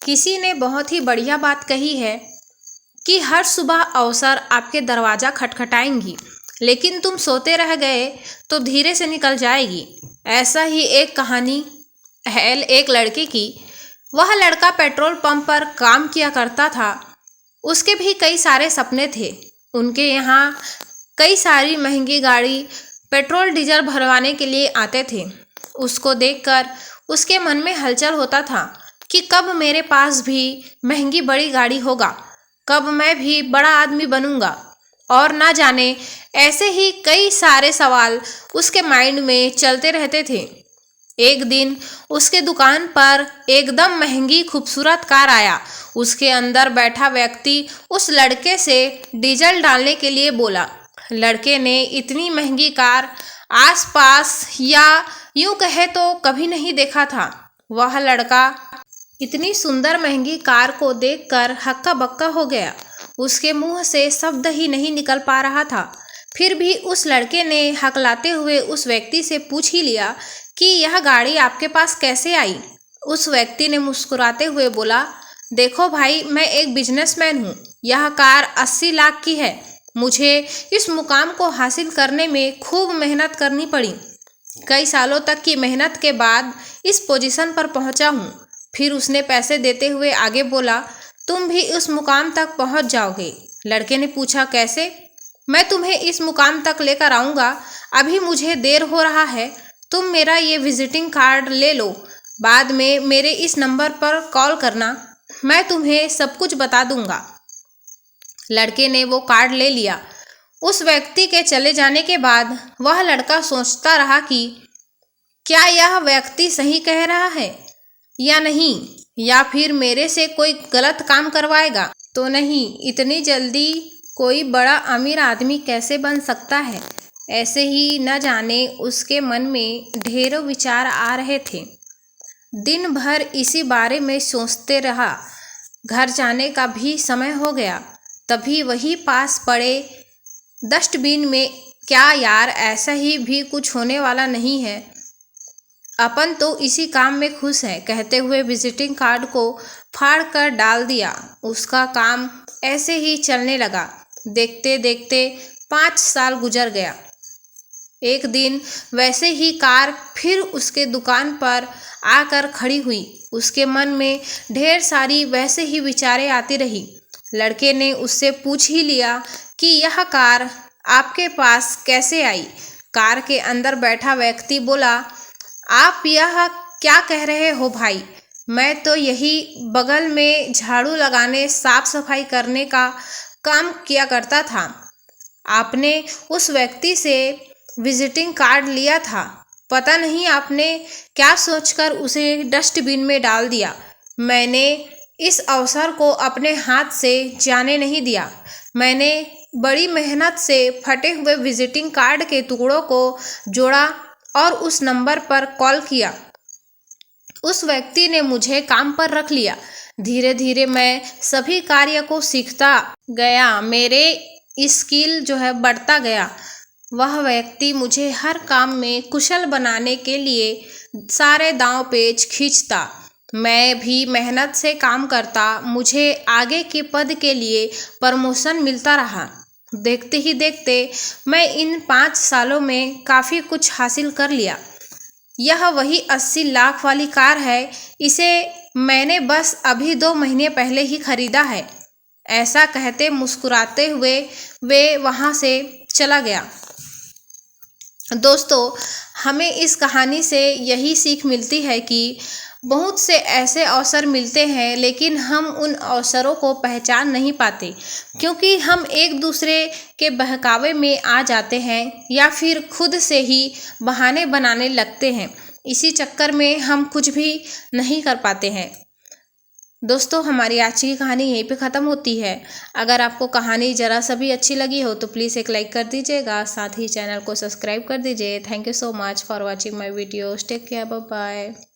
किसी ने बहुत ही बढ़िया बात कही है कि हर सुबह अवसर आपके दरवाज़ा खटखटाएंगी, लेकिन तुम सोते रह गए तो धीरे से निकल जाएगी। ऐसा ही एक कहानी है एक लड़के की। वह लड़का पेट्रोल पंप पर काम किया करता था। उसके भी कई सारे सपने थे। उनके यहाँ कई सारी महंगी गाड़ी पेट्रोल डीजल भरवाने के लिए आते थे। उसको देखकर उसके मन में हलचल होता था कि कब मेरे पास भी महंगी बड़ी गाड़ी होगा, कब मैं भी बड़ा आदमी बनूंगा। और ना जाने ऐसे ही कई सारे सवाल उसके माइंड में चलते रहते थे। एक दिन उसके दुकान पर एकदम महंगी खूबसूरत कार आया। उसके अंदर बैठा व्यक्ति उस लड़के से डीजल डालने के लिए बोला। लड़के ने इतनी महंगी कार आसपास या यूं कहे तो कभी नहीं देखा था। वह लड़का इतनी सुंदर महंगी कार को देखकर हक्का बक्का हो गया। उसके मुंह से शब्द ही नहीं निकल पा रहा था। फिर भी उस लड़के ने हकलाते हुए उस व्यक्ति से पूछ ही लिया कि यह गाड़ी आपके पास कैसे आई। उस व्यक्ति ने मुस्कुराते हुए बोला, देखो भाई, मैं एक बिजनेसमैन हूँ। यह कार 80 लाख की है। मुझे इस मुकाम को हासिल करने में खूब मेहनत करनी पड़ी। कई सालों तक की मेहनत के बाद इस पोजीशन पर पहुंचा हूँ। फिर उसने पैसे देते हुए आगे बोला, तुम भी उस मुकाम तक पहुंच जाओगे। लड़के ने पूछा, कैसे? मैं तुम्हें इस मुकाम तक लेकर आऊँगा। अभी मुझे देर हो रहा है। तुम मेरा ये विजिटिंग कार्ड ले लो। बाद में मेरे इस नंबर पर कॉल करना, मैं तुम्हें सब कुछ बता दूंगा। लड़के ने वो कार्ड ले लिया। उस व्यक्ति के चले जाने के बाद वह लड़का सोचता रहा कि क्या यह व्यक्ति सही कह रहा है या नहीं, या फिर मेरे से कोई गलत काम करवाएगा तो नहीं। इतनी जल्दी कोई बड़ा अमीर आदमी कैसे बन सकता है? ऐसे ही न जाने उसके मन में ढेरों विचार आ रहे थे। दिन भर इसी बारे में सोचते रहा। घर जाने का भी समय हो गया। तभी वही पास पड़े डस्टबिन में, क्या यार, ऐसा ही भी कुछ होने वाला नहीं है, अपन तो इसी काम में खुश हैं, कहते हुए विजिटिंग कार्ड को फाड़ कर डाल दिया। उसका काम ऐसे ही चलने लगा। देखते देखते 5 साल गुजर गया। एक दिन वैसे ही कार फिर उसके दुकान पर आकर खड़ी हुई। उसके मन में ढेर सारी वैसे ही विचारें आती रही। लड़के ने उससे पूछ ही लिया कि यह कार आपके पास कैसे आई। कार के अंदर बैठा व्यक्ति बोला, आप यह क्या कह रहे हो भाई? मैं तो यही बगल में झाड़ू लगाने, साफ सफाई करने का काम किया करता था। आपने उस व्यक्ति से विजिटिंग कार्ड लिया था। पता नहीं आपने क्या सोचकर उसे डस्टबिन में डाल दिया। मैंने इस अवसर को अपने हाथ से जाने नहीं दिया। मैंने बड़ी मेहनत से फटे हुए विजिटिंग कार्ड के टुकड़ों को जोड़ा और उस नंबर पर कॉल किया। उस व्यक्ति ने मुझे काम पर रख लिया। धीरे धीरे मैं सभी कार्य को सीखता गया। मेरे स्किल जो है बढ़ता गया। वह व्यक्ति मुझे हर काम में कुशल बनाने के लिए सारे दांव पेच खींचता। मैं भी मेहनत से काम करता। मुझे आगे के पद के लिए प्रमोशन मिलता रहा। देखते ही देखते मैं इन 5 सालों में काफ़ी कुछ हासिल कर लिया। यह वही 80 लाख वाली कार है। इसे मैंने बस अभी 2 महीने पहले ही खरीदा है। ऐसा कहते मुस्कुराते हुए वे वहाँ से चला गया। दोस्तों, हमें इस कहानी से यही सीख मिलती है कि बहुत से ऐसे अवसर मिलते हैं, लेकिन हम उन अवसरों को पहचान नहीं पाते, क्योंकि हम एक दूसरे के बहकावे में आ जाते हैं या फिर खुद से ही बहाने बनाने लगते हैं। इसी चक्कर में हम कुछ भी नहीं कर पाते हैं। दोस्तों, हमारी आज की कहानी यहीं पे ख़त्म होती है। अगर आपको कहानी ज़रा सा भी अच्छी लगी हो तो प्लीज़ एक लाइक कर दीजिएगा, साथ ही चैनल को सब्सक्राइब कर दीजिए। Thank you so much for watching my videos. Take care, bye bye.